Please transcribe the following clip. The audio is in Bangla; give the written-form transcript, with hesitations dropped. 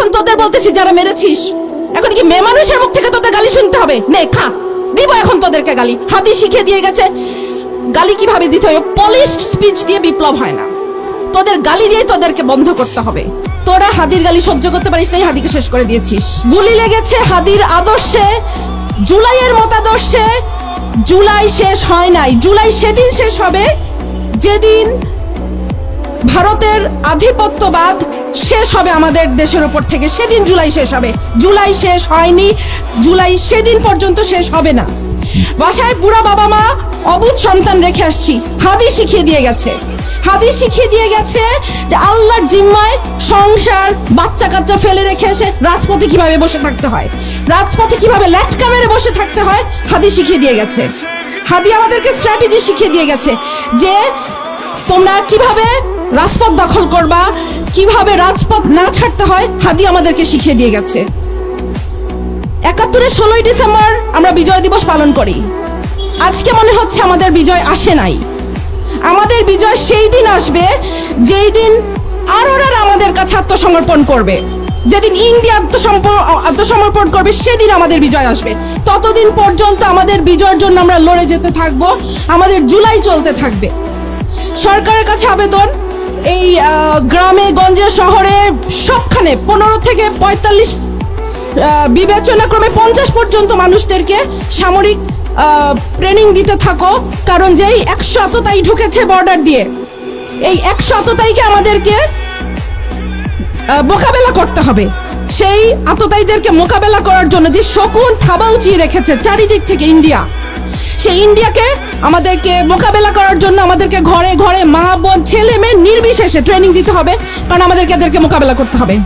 এখন তোদের বলতেছি যারা মেরেছিস, এখন কি মেয়ে মানুষের মুখ থেকে তোদের গালি শুনতে হবে? নে খা, দিব এখন তোদেরকে গালি। হাদি শিখিয়ে দিয়ে গেছে গালি কিভাবে দিতে হয়। পলিশড স্পিচ দিয়ে বিপ্লব হয় না, তোদের গালি দিয়ে তোদেরকে বন্ধ করতে হবে। তোরা হাদির গালি সহ্য করতে পারিস নাই, হাদিকে শেষ করে দিয়েছিস। গুলি লেগেছে হাদির আদর্শে, জুলাইয়ের মতাদর্শে। জুলাই শেষ হয় নাই, জুলাই সেদিন শেষ হবে যেদিন ভারতের আধিপত্যবাদ শেষ হবে আমাদের দেশের উপর থেকে, সেদিন জুলাই শেষ হবে। জুলাই শেষ হয়নি, জুলাই সেদিন পর্যন্ত শেষ হবে না। বাসায় বুড়া বাবা মা অবুঝ সন্তান রেখে আসছি, হাদিস শিখিয়ে দিয়ে গেছে। হাদিস শিখিয়ে দিয়ে গেছে যে আল্লাহর জিম্মায় সংসার বাচ্চা কাচ্চা ফেলে রেখে এসে রাজপথে কিভাবে বসে থাকতে হয়, রাজপথে কিভাবে ল্যাটকা মেরে বসে থাকতে হয়, হাদিস শিখিয়ে দিয়ে গেছে। হাদি আমাদেরকে স্ট্র্যাটেজি শিখিয়ে দিয়ে গেছে যে তোমরা কিভাবে রাজপথ দখল করবা, কিভাবে রাজপথ না ছাড়তে হয়, হাদি আমাদেরকে শিখিয়ে দিয়ে গেছে। ৭১-এর ১৬ই ডিসেম্বর আমরা বিজয় দিবস পালন করি। আজকে মনে হচ্ছে আমাদের বিজয় আসে নাই। আমাদের বিজয় সেই দিন আসবে যেই দিন আরোরা আমাদের কাছে আত্মসমর্পণ করবে, যেদিন ইন্ডিয়া আত্মসমর্পণ করবে, সেদিন আমাদের বিজয় আসবে। ততদিন পর্যন্ত আমাদের বিজয়ের জন্য আমরা লড়ে যেতে থাকবো, আমাদের জুলাই চলতে থাকবে। সরকারের কাছে আবেদন, এই গ্রামে গঞ্জে শহরে সবখানে ১৫ থেকে ৪৫ বিবেচনাক্রমে ৫০ পর্যন্ত মানুষদেরকে সামরিক ট্রেনিং দিতে থাকো। কারণ যেই ১০০ আততায়ী ঢুকেছে বর্ডার দিয়ে, এই ১০০ আততায়ীকে আমাদেরকে মোকাবেলা করতে হবে। সেই আততায়ীদেরকে মোকাবেলা করার জন্য যে শকুন থাবা উঁচিয়ে রেখেছে চারিদিক থেকে ইন্ডিয়া, সেই ইন্ডিয়াকে আমাদেরকে মোকাবেলা করার জন্য আমাদেরকে ঘরে ঘরে মা বোন ছেলে মেয়ে নির্বিশেষে ট্রেনিং দিতে হবে, কারণ আমাদেরকে এদেরকে মোকাবেলা করতে হবে।